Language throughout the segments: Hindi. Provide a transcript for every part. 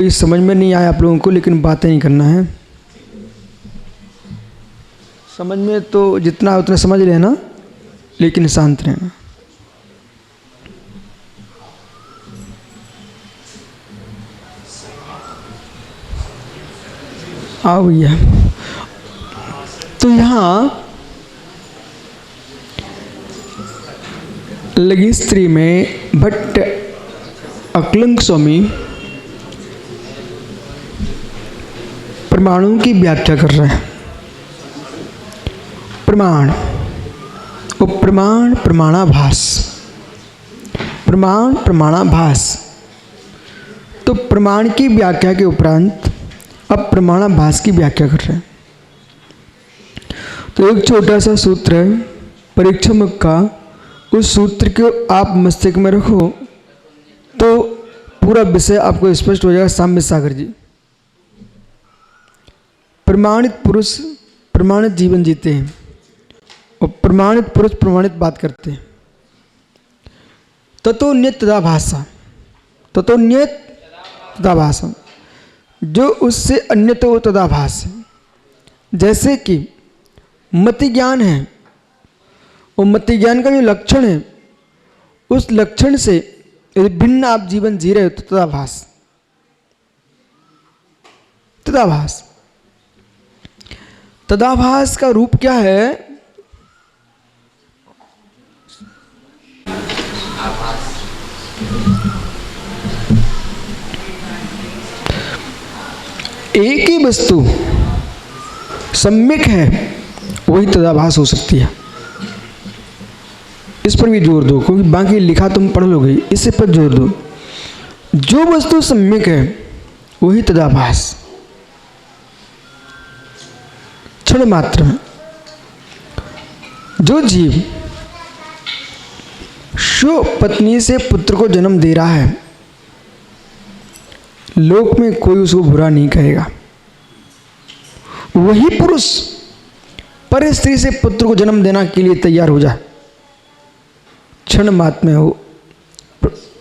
ये समझ में नहीं आया आप लोगों को, लेकिन बातें नहीं करना है। समझ में तो जितना उतना समझ लेना, लेकिन शांत रहना। आओ भैया। तो यहाँ लगी स्त्री में भट्ट अकलंक स्वामी प्रमाणों की व्याख्या कर रहे हैं। प्रमाण, उपप्रमाण, प्रमाणाभास, प्रमाण, प्रमाणाभास। तो प्रमाण की व्याख्या के उपरांत अब प्रमाणाभास की व्याख्या कर रहे हैं। तो एक छोटा सा सूत्र है परीक्षा मुख का, उस सूत्र को आप मस्तिष्क में रखो तो पूरा विषय आपको स्पष्ट हो जाएगा। साम्य सागर जी, प्रमाणित पुरुष प्रमाणित जीवन जीते हैं और प्रमाणित पुरुष प्रमाणित बात करते हैं। ततो न्यत तदाभासा, ततो न्यत तदाभासा, जो उससे अन्यत हो तदाभास है। जैसे कि मति ज्ञान है, और मति ज्ञान का जो लक्षण है, उस लक्षण से यदि भिन्न आप जीवन जी रहे हो तो तदाभास, तदाभास। तदाभास का रूप क्या है? एक ही वस्तु सम्यक है, वही तदाभास हो सकती है। इस पर भी जोर दो, क्योंकि बाकी लिखा तुम पढ़ लोगे, इससे पर जोर दो। जो वस्तु सम्यक है वही तदाभास, क्षण मात्र में। जो जीव शो पत्नी से पुत्र को जन्म दे रहा है, लोक में कोई उसको बुरा नहीं कहेगा। वही पुरुष पर स्त्री से पुत्र को जन्म देने के लिए तैयार हो जाए, क्षण मात्र में वो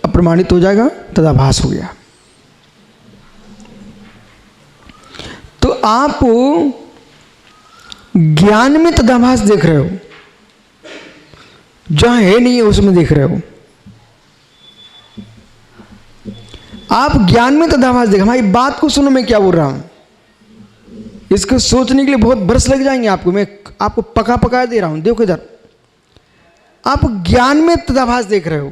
अप्रमाणित हो जाएगा, तदाभास हो गया। तो आप ज्ञान में तदाभास देख रहे हो, जहां है नहीं है उसमें देख रहे हो। आप ज्ञान में तदाभास देख, हमारी बात को सुनो मैं क्या बोल रहा हूं। इसको सोचने के लिए बहुत बरस लग जाएंगे आपको, मैं आपको पका पका दे रहा हूं। देखो इधर, आप ज्ञान में तदाभास देख रहे हो।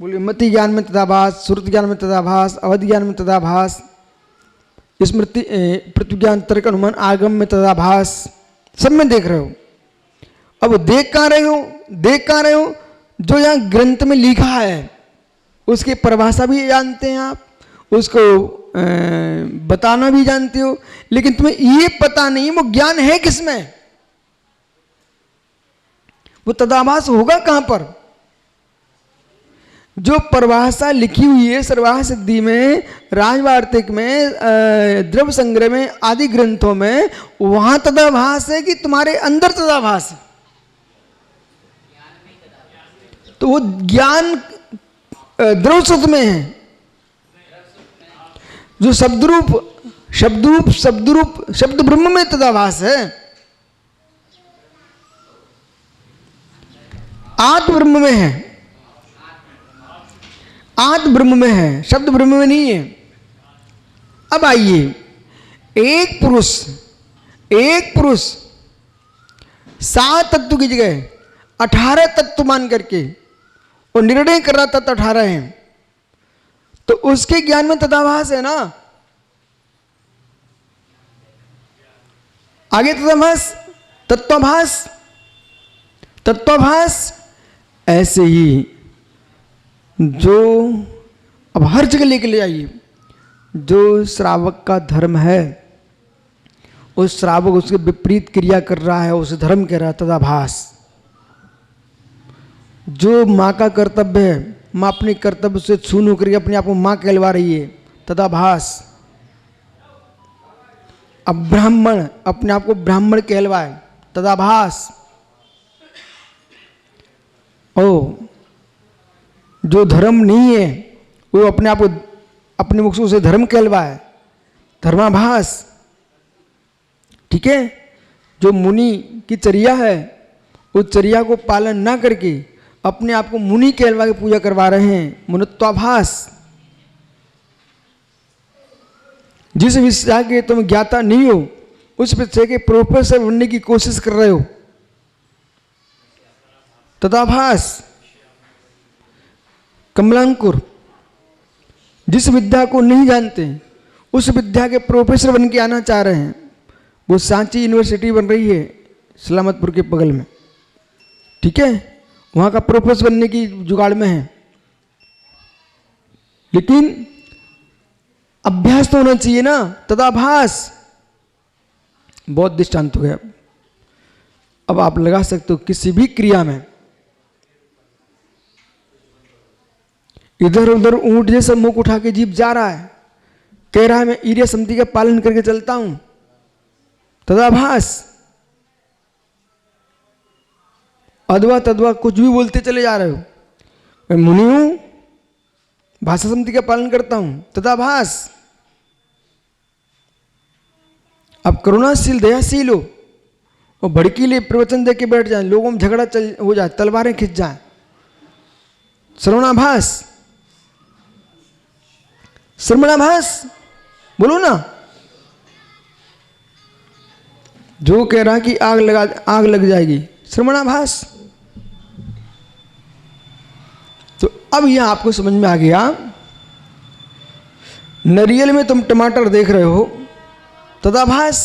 बोलिए मति ज्ञान में तदाभास, श्रुति ज्ञान में तदाभास, अवधि ज्ञान में तदाभास, स्मृति पृथ्वी ज्ञान, तर्क, अनुमान, आगम में तदाभास, सब में देख रहे हो। अब देख कहाँ रहे हो? देख कहाँ रहे हो? जो यहाँ ग्रंथ में लिखा है उसकी परिभाषा भी जानते हैं आप, उसको बताना भी जानते हो, लेकिन तुम्हें ये पता नहीं वो ज्ञान है किसमें, वो तदाभास होगा कहां पर? जो परिभाषा लिखी हुई है सर्वाह सिद्धि में, राजवार्तिक में, द्रव्य संग्रह में, आदि ग्रंथों में, वहां तदाभास है कि तुम्हारे अंदर तदाभास है? तो वो ज्ञान द्रव्य सत्य में है। जो शब्दरूप शब्द ब्रह्म में तदाभास है, आत्म ब्रह्म में है, आत्म ब्रह्म में है, शब्द ब्रह्म में नहीं है। अब आइए, एक पुरुष 7 तत्व की जगह 18 तत्व मान करके और निर्णय कर रहा तत्व 18 है, तो उसके ज्ञान में तदाभास है ना। आगे तदाभास, तत्वाभास। ऐसे ही जो अब हर जगह लेके ले आइए, जो श्रावक का धर्म है, उस श्रावक उसके विपरीत क्रिया कर रहा है, उसे धर्म कह रहा है, तदाभास। जो माँ का कर्तव्य है, माँ अपने कर्तव्य से छून होकर अपने आप को माँ कहलवा रही है, तदाभास। अब ब्राह्मण अपने आप को ब्राह्मण कहलवाए, तदाभास। ओ जो धर्म नहीं है वो अपने आप को अपने मुख से उसे धर्म कहलवाए, धर्माभास। ठीक है, जो मुनि की चर्या है उस चर्या को पालन ना करके अपने आप को मुनि कहलवा के पूजा करवा रहे हैं, मुनित्वाभास। जिस विषय के तुम ज्ञाता नहीं हो उस विषय के प्रोफेसर बनने की कोशिश कर रहे हो, तदाभास। कमलांकुर, जिस विद्या को नहीं जानते उस विद्या के प्रोफेसर बन के आना चाह रहे हैं। वो सांची यूनिवर्सिटी बन रही है सलामतपुर के बगल में, ठीक है, वहाँ का प्रोफेसर बनने की जुगाड़ में है। लेकिन अभ्यास तो होना चाहिए ना, तदाभास। बहुत दृष्टांत हो गया। अब आप लगा सकते हो किसी भी क्रिया में, इधर उधर ऊंट जैसा मुख उठा के जीव जा रहा है, कह रहा है मैं ईर्य संधि का पालन करके चलता हूं, तदाभास। अदवा तदवा कुछ भी बोलते चले जा रहे हो, मैं मुनि हूं, भाषा संधि का पालन करता हूं, तदाभास। अब करुणाशील दयाशील हो और भड़कीले प्रवचन दे के बैठ जाए, लोगों में झगड़ा हो जाए, तलवारें खिंच जाए, श्रवणाभास। श्रवणाभास बोलो ना। जो कह रहा कि आग लग जाएगी, श्रवणाभास। तो अब यह आपको समझ में आ गया, नारियल में तुम टमाटर देख रहे हो, तदाभास।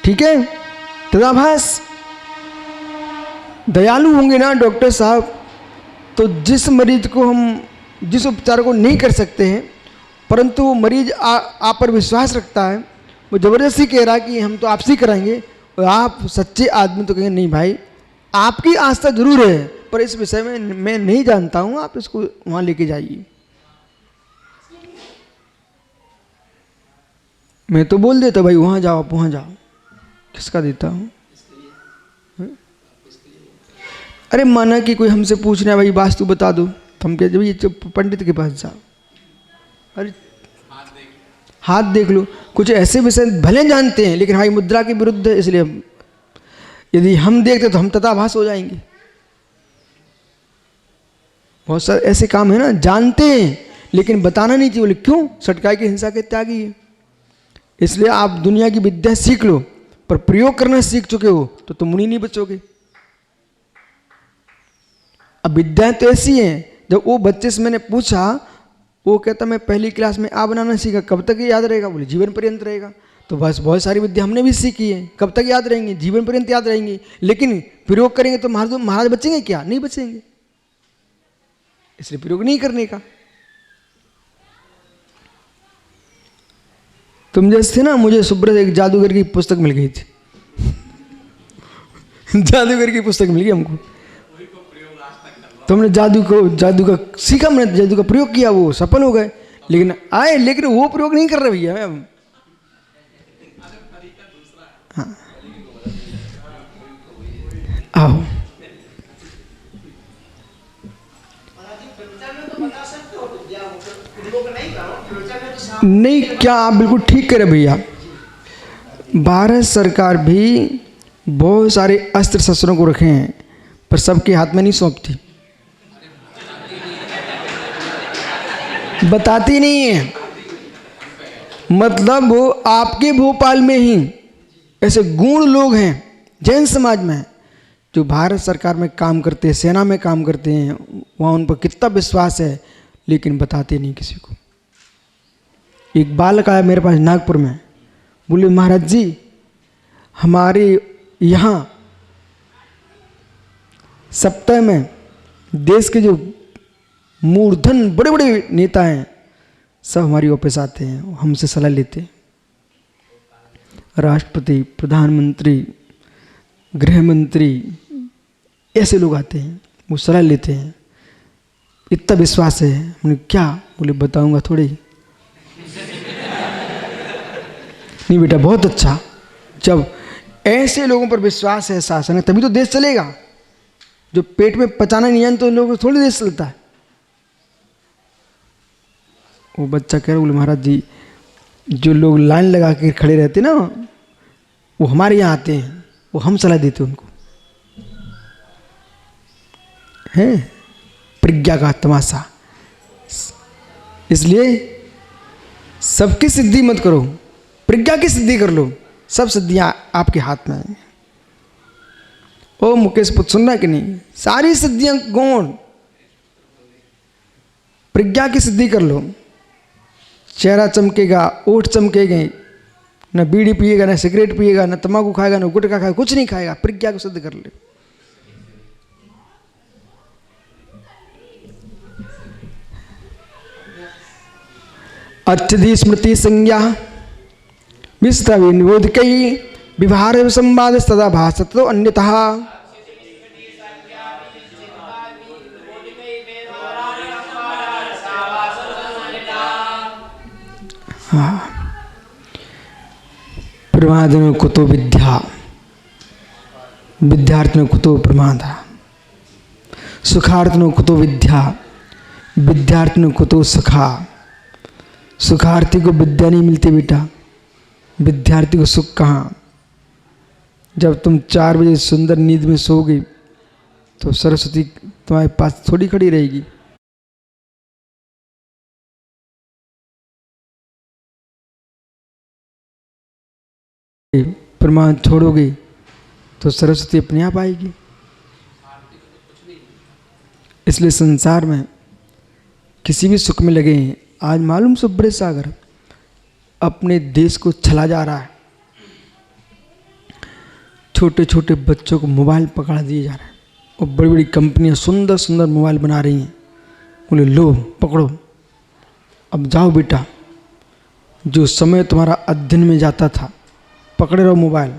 ठीक है, तदाभास। दयालु होंगे ना डॉक्टर साहब, तो जिस मरीज को हम जिस उपचार को नहीं कर सकते हैं, परंतु वो मरीज आप पर विश्वास रखता है, वो जबरदस्ती कह रहा है कि हम तो आपसे कराएंगे, और आप सच्चे आदमी तो कहेंगे नहीं भाई आपकी आस्था जरूर है, पर इस विषय में मैं नहीं जानता हूं, आप इसको वहां लेके जाइए। मैं तो बोल देता भाई वहां जाओ, आप वहां जाओ, किसका देता हूं। अरे माना कि कोई हमसे पूछ रहा है भाई वास्तु बता दो, तो हम कहते भाई पंडित के पास जाओ। अरे हाथ देख लो, कुछ ऐसे विषय भले जानते हैं लेकिन भाई मुद्रा के विरुद्ध है, इसलिए यदि हम देखते तो हम तथाभास हो जाएंगे। बहुत सारे ऐसे काम है ना, जानते हैं लेकिन बताना नहीं चाहिए। बोले क्यों? सटकाई की हिंसा के त्यागी है। इसलिए आप दुनिया की विद्या सीख लो, पर प्रयोग करना सीख चुके हो तो तुम मुनि नहीं बचोगे। अब विद्याएं तो ऐसी हैं, जब वो बच्चे से मैंने पूछा, वो कहता मैं पहली क्लास में आ बनाना सीखा, कब तक याद रहेगा? बोले जीवन पर्यंत रहेगा। तो बस बहुत सारी विद्या हमने भी सीखी है, कब तक याद रहेंगे? जीवन पर्यंत याद रहेंगी। लेकिन प्रयोग करेंगे तो महाराज बचेंगे क्या? नहीं बचेंगे। इसलिए प्रयोग नहीं करने का। तुम जैसे ना, मुझे सुब्रत एक जादूगर की पुस्तक मिल गई थी जादूगर की पुस्तक मिल गई हमको, तो हमने जादू का सीखा, हमने जादू का प्रयोग किया, वो सफल हो गए। लेकिन आए, लेकिन वो प्रयोग नहीं कर रहे भैया। हाँ आओ, नहीं क्या आप बिल्कुल ठीक करें भैया। भारत सरकार भी बहुत सारे अस्त्र शस्त्रों को रखे हैं, पर सबके हाथ में नहीं सौंपती, बताती नहीं है। मतलब वो आपके भोपाल में ही ऐसे गुण लोग हैं जैन समाज में, जो भारत सरकार में काम करते हैं, सेना में काम करते हैं, वहाँ उन पर कितना विश्वास है, लेकिन बताते नहीं किसी को। एक बालक आया मेरे पास नागपुर में, बोले महाराज जी हमारे यहाँ सप्ताह में देश के जो मूर्धन बड़े बड़े नेता हैं सब हमारी ऑफिस आते हैं, हमसे सलाह लेते हैं। राष्ट्रपति, प्रधानमंत्री, गृह मंत्री, ऐसे लोग आते हैं, वो सलाह लेते हैं। इतना विश्वास है। मैंने क्या? बोले बताऊंगा थोड़ी। नहीं बेटा बहुत अच्छा, जब ऐसे लोगों पर विश्वास है, शासन है, तभी तो देश चलेगा। जो पेट में पचाना नहीं है तो लोगों को थोड़ी देश चलता है। वो बच्चा कह रहा, बोले महाराज जी जो लोग लाइन लगा के खड़े रहते ना वो हमारे यहाँ आते हैं, वो हम सलाह देते उनको। है प्रज्ञा का तमाशा। इसलिए सबकी सिद्धि मत करो, प्रज्ञा की सिद्धि कर लो, सब सिद्धियां आपके हाथ में हैं। ओ मुकेश पुत्र सुन रहा कि नहीं, सारी सिद्धियां गौण, प्रज्ञा की सिद्धि कर लो। चेहरा चमकेगा, ओठ चमकेंगे, न बीड़ी पिएगा, न सिगरेट पिएगा, न तंबाकू खाएगा, न गुटखा खाएगा, कुछ नहीं खाएगा, प्रज्ञा को सिद्ध कर ले। अत्यधि स्मृति संज्ञा विस्तवि निरोधकई विभार संवाद सदा भाषत तो अन्यतः। प्रमादन कुतो विद्या, विद्यार्थियों कुतो प्रमाद, सुखार्थियों कुतो विद्या, विद्यार्थियों कुतो सुखा। सुखार्थी को विद्या नहीं मिलती बेटा, विद्यार्थी को सुख कहाँ। जब तुम 4 बजे सुंदर नींद में सोओगे तो सरस्वती तुम्हारे पास थोड़ी खड़ी रहेगी। प्रमाण छोड़ोगे तो सरस्वती अपने आप आएगी। इसलिए संसार में किसी भी सुख में लगे हैं। आज मालूम सुब्रत सागर अपने देश को चला जा रहा है, छोटे छोटे बच्चों को मोबाइल पकड़ा दिए जा रहा है और बड़ी बड़ी कंपनियां सुंदर सुंदर मोबाइल बना रही हैं। बोले लो पकड़ो, अब जाओ बेटा, जो समय तुम्हारा अध्ययन में जाता था पकड़े रहो मोबाइल।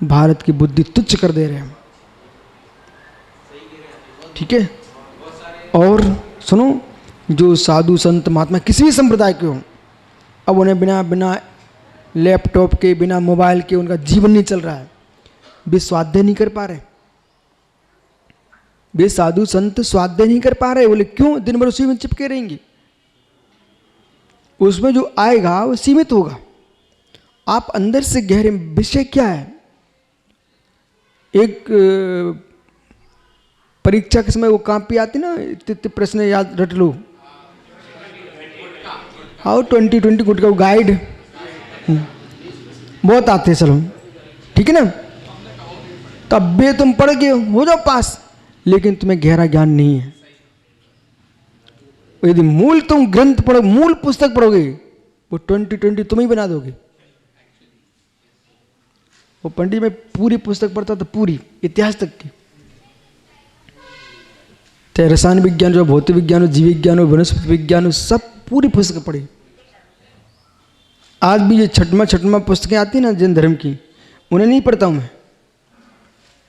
भारत की बुद्धि तुच्छ कर दे रहे हैं हम, ठीक है। और सुनो, जो साधु संत महात्मा किसी भी संप्रदाय के हों, अब उन्हें बिना लैपटॉप के, बिना मोबाइल के उनका जीवन नहीं चल रहा है। वे स्वाध्याय नहीं कर पा रहे, वे साधु संत स्वाध्याय नहीं कर पा रहे। बोले क्यों? दिन भर उसी में चिपके रहेंगे, उसमें जो आएगा वो सीमित होगा। आप अंदर से गहरे विषय क्या है, एक परीक्षा के समय वो कॉपी आती ना, इतने प्रश्न याद रट लो, हाउ 2020 गुड का गाइड बहुत आते हैं, चलो ठीक है ना। तब भी तुम पढ़ के हो जाओ पास, लेकिन तुम्हें गहरा ज्ञान नहीं है। यदि मूल तुम ग्रंथ पढ़ो, मूल पुस्तक पढ़ोगे, वो 2020 तुम ही बना दोगे। वो पंडित में पूरी पुस्तक पढ़ता था, पूरी इतिहास तक की, चाहे रसायन विज्ञान हो, भौतिक विज्ञान हो, जीव विज्ञान हो, वनस्पति विज्ञान हो, सब पूरी पुस्तक पढ़ी। आज भी ये छठमा पुस्तकें आती ना जैन धर्म की, उन्हें नहीं पढ़ता हूँ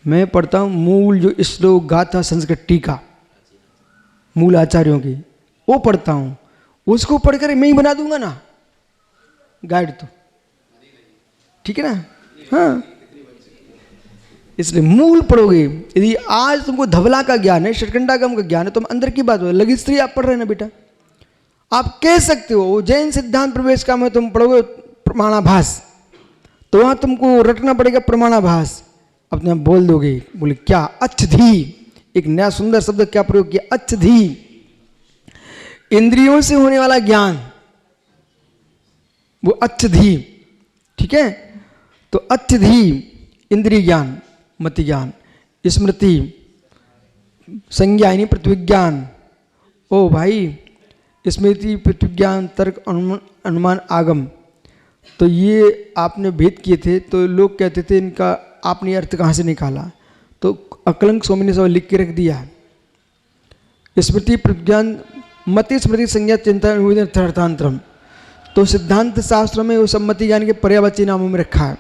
मैं पढ़ता हूँ मूल जो श्लोक गाथा संस्कृत टीका मूल आचार्यों की, वो पढ़ता हूँ। उसको पढ़कर मैं ही बना दूंगा ना गाइड, तो ठीक है ना। हाँ, इसलिए मूल पढ़ोगे। यदि आज तुमको धवला का ज्ञान है, षटकंडागम का ज्ञान है, तुम अंदर की बात हो, लगी स्त्री आप पढ़ रहे हैं ना बेटा, आप कह सकते हो जैन सिद्धांत प्रवेश का में तुम पढ़ोगे प्रमाणाभास, तो वहां तुमको रटना पड़ेगा प्रमाणाभास, अपने आप बोल दोगे। बोले क्या? अच्छधी, एक नया सुंदर शब्द क्या प्रयोग किया, अच्छधी, इंद्रियों से होने वाला ज्ञान, वो अच्छधी, ठीक है। तो अच्छधी इंद्रिय ज्ञान, मति ज्ञान, स्मृति, संज्ञा यानी पृथ्वीज्ञान। ओ भाई, स्मृति, पृथ्वीज्ञान, तर्क, अनुमान, आगम, तो ये आपने भेद किए थे, तो लोग कहते थे इनका आपने अर्थ कहाँ से निकाला, तो अकलंक स्वामी ने सब लिख के रख दिया। स्मृति, पृथ्वीज्ञान, मति, स्मृति, संज्ञा, चिंतन, अर्थांतरम, तो सिद्धांत शास्त्र में वो सब मति ज्ञान के पर्यायवाची नामों में रखा है,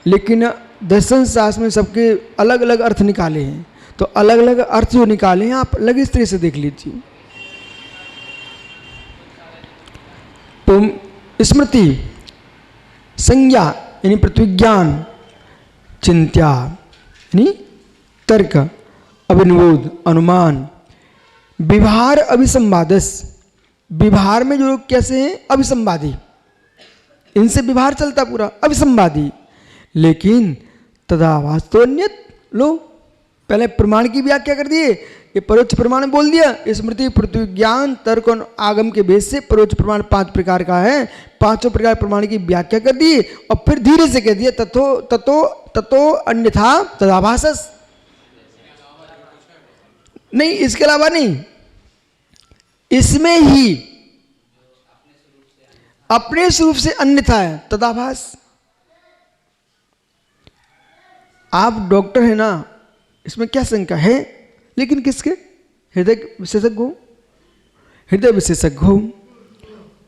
लेकिन दर्शन शास्त्र में सबके अलग अलग अर्थ निकाले हैं। तो अलग अलग अर्थ जो निकाले हैं आप अलग इस तरह से देख लीजिए। तो स्मृति, संज्ञा यानी पृथ्वीज्ञान, चिंत्या यानी तर्क, अभिनिबोध, अनुमान, व्यवहार, अभिसंवादस विभार में जो लोग कैसे हैं, अभिसंवादी, इनसे विभार चलता पूरा अभिसंवादी। लेकिन तदाभास तो अन्यत। लो पहले प्रमाण की व्याख्या कर दिए, ये परोक्ष प्रमाण बोल दिया। स्मृति, पृथ्वी, ज्ञान, तर्क और आगम के बेस से परोक्ष प्रमाण 5 प्रकार का है। 5 प्रकार प्रमाण की व्याख्या कर दी और फिर धीरे से कह दिया ततो ततो ततो अन्यथा तदाभासस। नहीं, इसके अलावा नहीं, इसमें ही अपने स्वरूप से अन्यथा है तदाभास। आप डॉक्टर है ना, इसमें क्या शंका है, लेकिन किसके, हृदय विशेषज्ञ हो, हृदय विशेषज्ञ हो।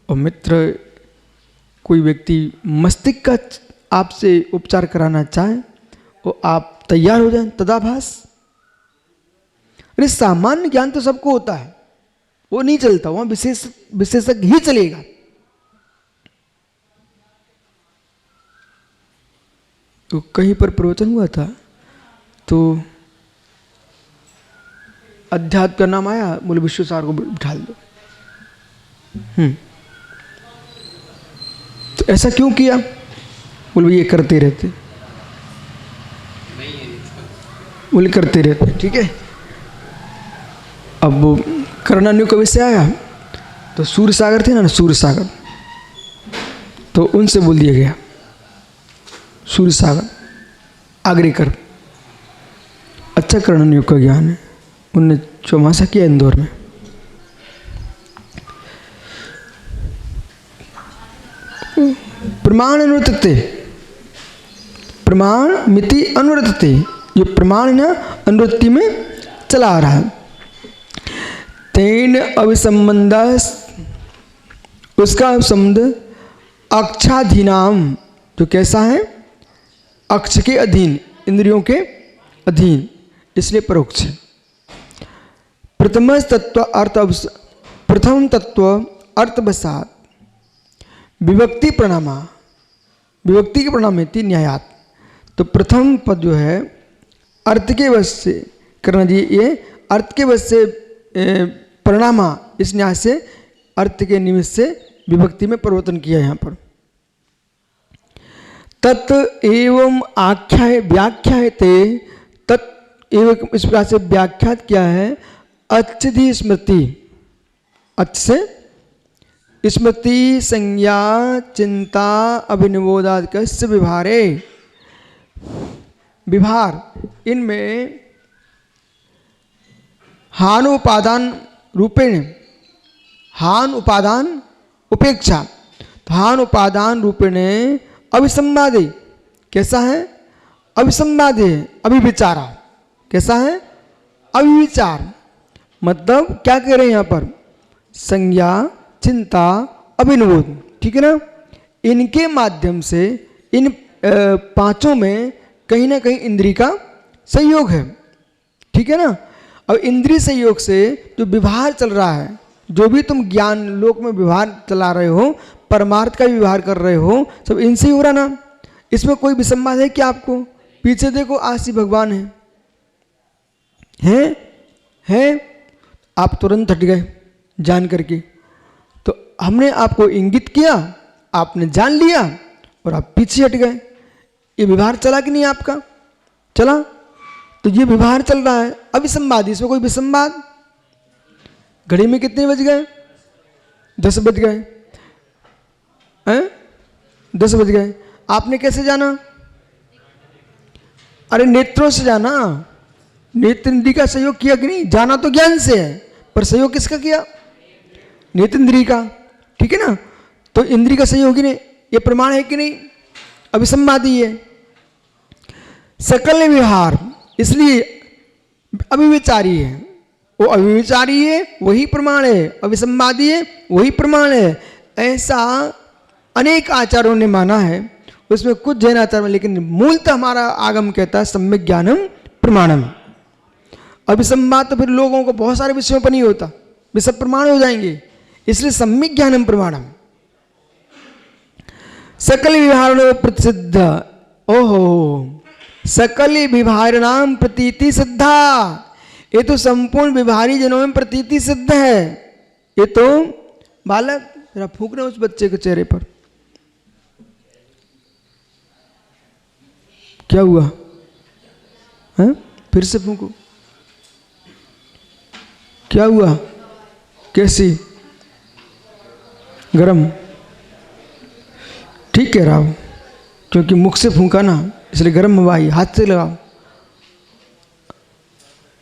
और मित्र, कोई व्यक्ति मस्तिष्क का आपसे उपचार कराना चाहे तो आप तैयार हो जाएं तदाभास। अरे सामान्य ज्ञान तो सबको होता है, वो नहीं चलता, वहां विशेषज्ञ ही चलेगा। तो कहीं पर प्रवचन हुआ था तो अध्यात्म का नाम आया, बोले विश्वसार को बिठा दो। तो ऐसा क्यों किया, बोले ये करते रहते, बोले करते रहते, ठीक है। अब वो करणान्यु का विषय आया तो सूर्य सागर थे ना, सूर्य सागर, तो उनसे बोल दिया गया सूर्य सागर आगरेकर, अच्छा कर्णन्युग का ज्ञान है, उनने चौमासा किया इंदौर में। प्रमाण अनुवर्तते, प्रमाण मिति अनुवर्तते, जो प्रमाण ना अनुवृत्ति में चला आ रहा है। तेन अभिसंबंध, उसका संबंध अक्षाधीनाम, जो कैसा है, अक्ष के अधीन, इंद्रियों के अधीन, इसलिए परोक्ष है। प्रथम तत्व अर्थ, प्रथम तत्व अर्थवसात विभक्ति प्रणामा, विभक्ति के प्रणाम में थी न्यायात। तो प्रथम पद जो है अर्थ के वश से करना जी, ये अर्थ के वश से प्रणामा, इस न्याय से अर्थ के निमित्त से विभक्ति में परिवर्तन किया यहाँ पर। तत् एवं आख्याय व्याख्यायते, तत् एवं इस प्रकार से व्याख्यात किया है। अच्छधि स्मृति, अच्छ से स्मृति, संज्ञा, चिंता, अभिनिबोधादि कस्य विभारे, विभार, इनमें हान उपादान रूपेण, हान उपादान उपेक्षा, हान उपादान रूपेण अभिसंवादे, कैसा है, अभिसंवादे, अभिविचारा, कैसा है, अभिविचार। मतलब क्या कह रहे हैं यहाँ पर, संज्ञा, चिंता, अभिनिबोध, ठीक है ना, इनके माध्यम से इन पांचों में कहीं ना कहीं इंद्रिय का सहयोग है, ठीक है ना। अब इंद्रिय सहयोग से जो व्यवहार चल रहा है, जो भी तुम ज्ञान लोक में व्यवहार चला रहे हो, परमार्थ का व्यवहार कर रहे हो, सब इनसे ही हो रहा ना। इसमें कोई विसंवाद है क्या आपको? पीछे देखो, आशी भगवान है, आप तुरंत हट गए जान करके। तो हमने आपको इंगित किया, आपने जान लिया और आप पीछे हट गए। ये व्यवहार चला कि नहीं आपका? चला। तो ये व्यवहार चल रहा है अभिसंवादी, इसमें कोई विसंवाद? घड़ी में कितने बज गए? 10 बज गए हैं, 10 बज गए। आपने कैसे जाना? अरे नेत्रों से जाना, नेत्र इंद्रिय का सहयोग किया कि नहीं? जाना तो ज्ञान से है, पर सहयोग किसका किया? नेत्र इंद्रिय का, ठीक है ना। तो इंद्रिय का सहयोग ही नहीं, ये प्रमाण है कि नहीं? अभिसंवादी है। सकल व्यवहार इसलिए अभिविचारी है, वो अभिविचारी है वही प्रमाण है, अभिसंवादी है वही प्रमाण है। ऐसा अनेक आचार्यों ने माना है, उसमें कुछ जैन आचार्य में, लेकिन मूलतः हमारा आगम कहता है सम्यक ज्ञानम प्रमाणम। अभिसंवाद तो फिर लोगों को बहुत सारे विषयों पर नहीं होता, वे सब प्रमाण हो जाएंगे, इसलिए सम्यक ज्ञानम प्रमाणम। सकल व्यवहार प्रसिद्ध, ओहो, सकल व्यवहारणाम प्रतीति सिद्धा, ये तो संपूर्ण व्यवहारी जनों में प्रतीति सिद्ध है। ये तो बालक जरा फूंक रहे उस बच्चे के चेहरे पर। क्या हुआ है? फिर से फूंको। क्या हुआ? कैसी? गरम? ठीक कह रहा हूं, क्योंकि मुख से फूंका ना, इसलिए गर्म हवा आई। हाथ से लगाओ।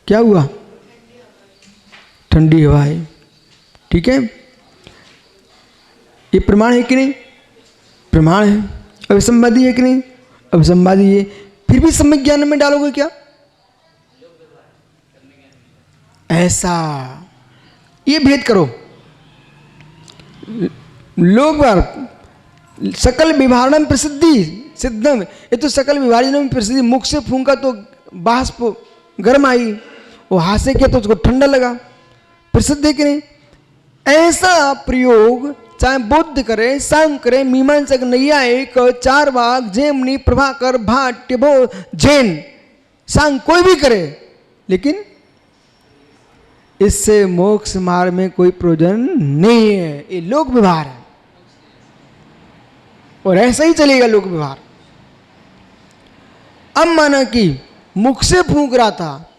क्या हुआ? ठंडी हवा आई। ठीक है, ये प्रमाण है कि नहीं? प्रमाण है। अविसंवादी है कि नहीं? अविसंवादी है। फिर भी सम्यक ज्ञान में डालोगे क्या? ऐसा ये भेद करो। लोग सकल विभारणम प्रसिद्धि सिद्धम, ये तो सकल विभाजन में प्रसिद्धि। मुख से फूंका तो बाष्प गर्म आई, वो हाथ से किया तो उसको ठंडा लगा। प्रसिद्ध है कि नहीं? ऐसा प्रयोग चाहे बुद्ध करे, सांख्य करे, मीमांसक, नैयायिक, चारवाक, जैमिनी, प्रभाकर, भाट, टिबो, जैन, सांख्य कोई भी करे, लेकिन इससे मोक्ष मार्ग में कोई प्रयोजन नहीं है। ये लोक व्यवहार है और ऐसा ही चलेगा लोक व्यवहार। अब माना कि मुख से फूंक रहा था,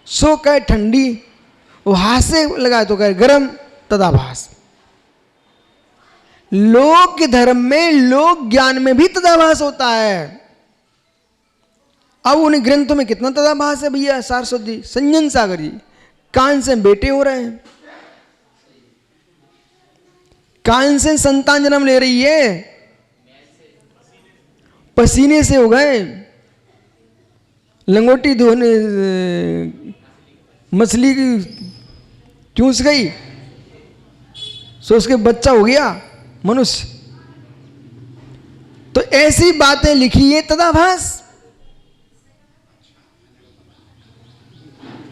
सो कहे ठंडी, वो हाथ से लगाए तो कहे गर्म, तदाभास। लोक धर्म में, लोक ज्ञान में भी तदाभास होता है। अब उन ग्रंथों में कितना तदाभास है भैया। सारस्वत जी, संजन सागर जी, कान से बेटे हो रहे हैं, कान से संतान जन्म ले रही है, पसीने से हो गए, लंगोटी धोने मछली की चूस गई, सो उसके बच्चा हो गया मनुष्य। तो ऐसी बातें लिखी है तदाभास।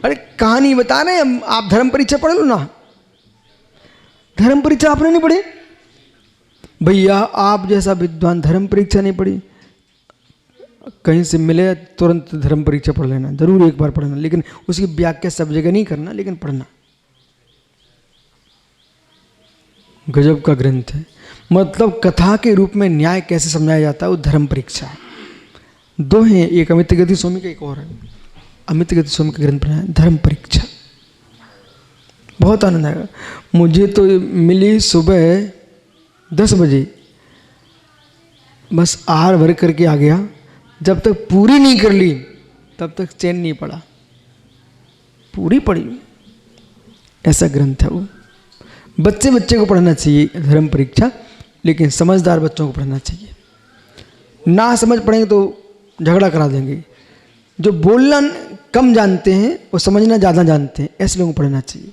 अरे कहानी बता रहे हैं, आप धर्म परीक्षा पढ़ लो ना। धर्म परीक्षा आपने नहीं पढ़ी भैया? आप जैसा विद्वान धर्म परीक्षा नहीं पढ़ी, कहीं से मिले तुरंत धर्म परीक्षा पढ़ लेना, जरूर एक बार पढ़ना, लेकिन उसकी व्याख्या सब जगह नहीं करना, लेकिन पढ़ना। गजब का ग्रंथ है। मतलब कथा के रूप में न्याय कैसे समझाया जाता है, वो धर्म परीक्षा है। दो हैं, एक अमित गति स्वामी का, एक और है अमित गति स्वामी का ग्रंथ पढ़ा, धर्म परीक्षा। बहुत आनंद आएगा। मुझे तो मिली सुबह 10 बजे, बस आहार भर करके आ गया। जब तक पूरी नहीं कर ली तब तक चैन नहीं पड़ा। पूरी पढ़ी, ऐसा ग्रंथ है वो। बच्चे बच्चे को पढ़ना चाहिए धर्म परीक्षा, लेकिन समझदार बच्चों को पढ़ना चाहिए। ना समझ पढ़ेंगे तो झगड़ा करा देंगे। जो बोलना कम जानते हैं वो समझना ज़्यादा जानते हैं, ऐसे लोगों को पढ़ना चाहिए।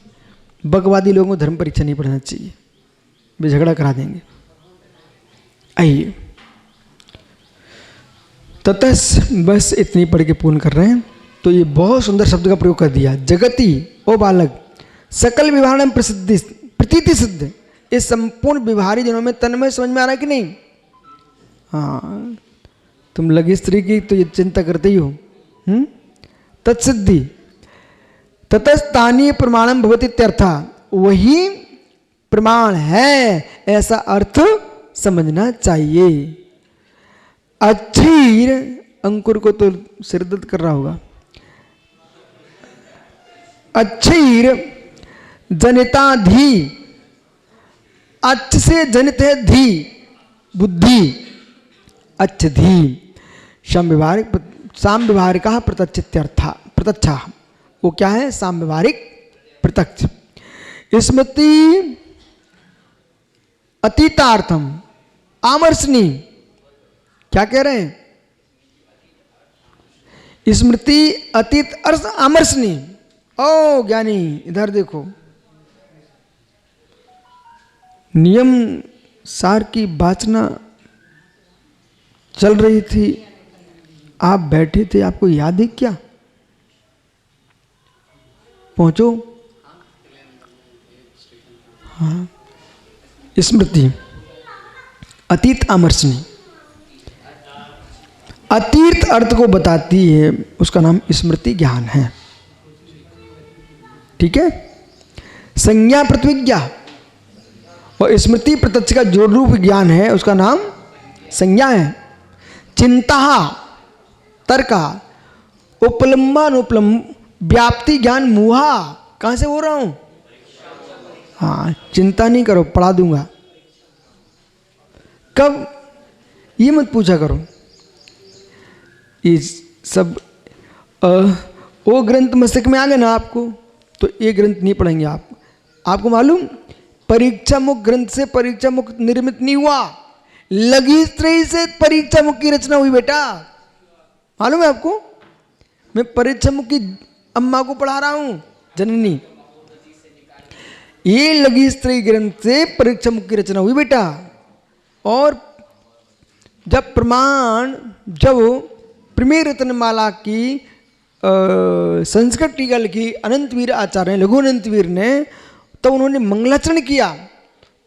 बकवादी लोगों को धर्म परीक्षा नहीं पढ़ना चाहिए, वे झगड़ा करा देंगे। आइए, ततस बस इतनी पढ़ के पूर्ण कर रहे हैं। तो ये बहुत सुंदर शब्द का प्रयोग कर दिया। जगति, ओ बालक, सकल विभारण प्रसिद्धि प्रतीति सिद्ध। इस संपूर्ण विभारी जनों में तन्मय समझ में आ रहा है कि नहीं? हाँ, तुम लगी स्त्री की तो ये चिंता करते ही हो। तत्सिद्धि ततस्तानीय प्रमाणम भवति इत्यर्था, वही प्रमाण है ऐसा अर्थ समझना चाहिए। अच्छीर, अंकुर को तो सिरदर्द कर रहा होगा। अच्छीर जनिता धी, अच्छ से जनित है धी, बुद्धि। अच्छ धी साम व्यवहारिक प्रत्यक्षत्यर्था प्रत्यक्षा, वो क्या है? साम व्यवहारिक प्रत्यक्ष। स्मृति अतीतार्थम आमर्शनी, क्या कह रहे हैं? स्मृति अतीत अर्थ आमर्शनी। ओ ज्ञानी, इधर देखो, नियम सार की वाचना चल रही थी, आप बैठे थे, आपको याद है क्या? पहुंचो। हाँ, स्मृति अतीत आमर्शनी, अतीत अर्थ को बताती है, उसका नाम स्मृति ज्ञान है। ठीक है? संज्ञा प्रतिज्ञा, और स्मृति प्रत्यक्ष का जो रूप ज्ञान है उसका नाम संज्ञा है। चिंता तर्का उपलम्बानुपलम्ब व्याप्ति ज्ञान मुहा। कहाँ से बोल रहा हूँ? हाँ, चिंता नहीं करो, पढ़ा दूंगा। कब? ये मत पूछा करो। ये सब वो ग्रंथ मस्तक में आ गए ना आपको, तो ये ग्रंथ नहीं पढ़ेंगे आप। आपको मालूम, परीक्षा मुख ग्रंथ से परीक्षा मुख निर्मित नहीं हुआ, लघु त्रयी से परीक्षा मुख की रचना हुई बेटा। मालूम है आपको? मैं परीक्षा मुख की अम्मा को पढ़ा रहा हूं, जननी। ये लघु त्रयी ग्रंथ से परीक्षा मुख की रचना हुई बेटा। और जब प्रमेय रत्नमाला की संस्कृत टीका लिखी अनंतवीर आचार्य लघु अनंतवीर ने, तो उन्होंने मंगलाचरण किया।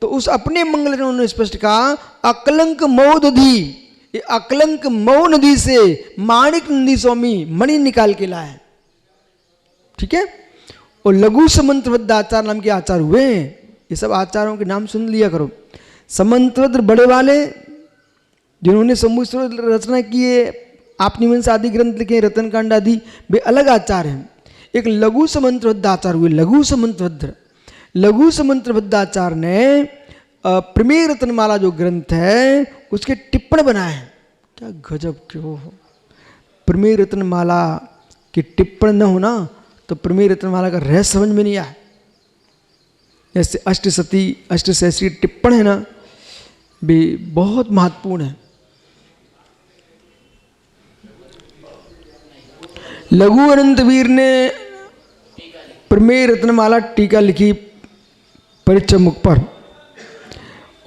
तो उस अपने मंगलाचरण उन्होंने स्पष्ट कहा, अकलंक मऊ नदी, ये अकलंक मऊ नदी से माणिक नंदी स्वामी मणि निकाल के लाए। ठीक है? और लघु समंतवद्ध आचार्य नाम के आचार्य हुए हैं। ये सब आचार्यों के नाम सुन लिया करो। समंतवद्ध बड़े वाले जिन्होंने समूह रचना की है, आपनिवंश आदि ग्रंथ लिखे, रतनकांड आदि, वे अलग आचार्य हैं। एक लघु समंतवद्ध आचार्य हुए, लघु समंतवद्ध आचार्य ने प्रमेय रत्नमाला जो ग्रंथ है उसके टिप्पण बनाए हैं। क्या गजब क्यों हो! प्रमेय रत्नमाला की टिप्पण न होना तो प्रमेय रत्नमाला का रहस्य समझ में नहीं आया। जैसे अष्टसती अष्टसहस्री टिप्पण है ना, भी बहुत महत्वपूर्ण है। लघु अनंतवीर ने प्रमेय रत्नमाला टीका लिखी परीक्षा मुख पर,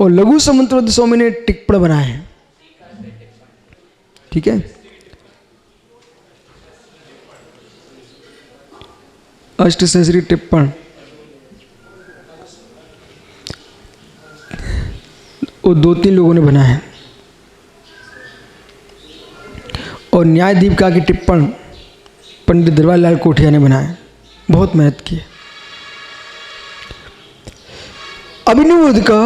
और लघु समंतवद्ध स्वामी ने टिप्पण बनाए हैं। ठीक है? अष्टसहस्री टिप्पण वो 2-3 लोगों ने बनाया है। और न्याय दीपिका की टिप्पण पंडित दरबार लाल कोठिया ने बनाया, बहुत मेहनत की। अभिनिवेद का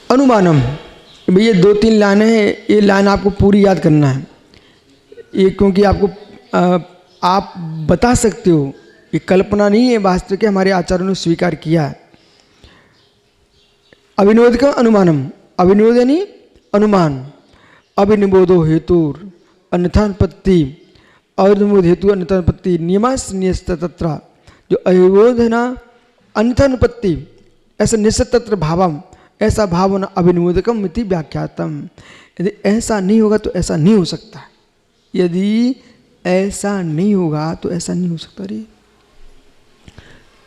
अनुमानम, भैया 2-3 लाइनें हैं, ये लाइन आपको पूरी याद करना है। ये क्योंकि आपको आप बता सकते हो, ये कल्पना नहीं है, वास्तविक हमारे आचार्यों ने स्वीकार किया है। अभिनिवेद का अनुमानम, अभिनिवेद यानी अनुमान। अभिनिबोधो हेतुर अन्यथानुपत्ति, अभिनिबोध हेतु अन्यथानुपत्ति नियमास न्यस्त तत्र। जो अभिनिबोध है ना, अन्यथानुपत्ति ऐसा निश्चित तत्र भावम, ऐसा भाव न अभिनिबोधकम इति व्याख्यातम। यदि ऐसा नहीं होगा तो ऐसा नहीं हो सकता, यदि ऐसा नहीं होगा तो ऐसा नहीं हो सकता। अरे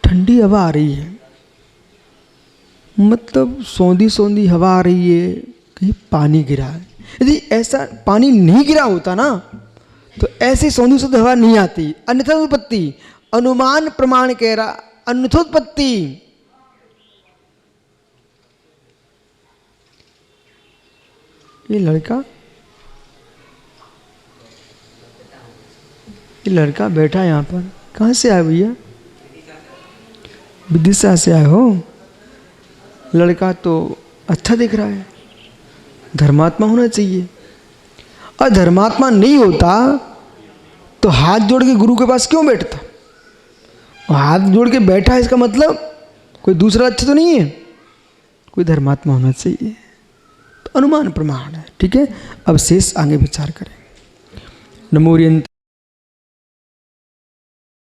ठंडी हवा आ रही है, मतलब सौंधी सौंधी हवा आ रही है, कहीं पानी गिरा है। यदि ऐसा पानी नहीं गिरा होता ना तो ऐसी सौंधी सौंधी हवा नहीं आती। अन्यथोत्पत्ति, अनुमान प्रमाण कह रहा, अन्यथोत्पत्ति। ये लड़का बैठा है यहाँ पर, कहाँ से आया भैया? विदिशा से आए हो? लड़का तो अच्छा दिख रहा है, धर्मात्मा होना चाहिए। और धर्मात्मा नहीं होता तो हाथ जोड़ के गुरु के पास क्यों बैठता? हाथ जोड़ के बैठा, इसका मतलब कोई दूसरा अच्छा तो नहीं है, कोई धर्मात्मा होना चाहिए। तो अनुमान प्रमाण है। ठीक है? अब शेष आगे विचार करें। नमो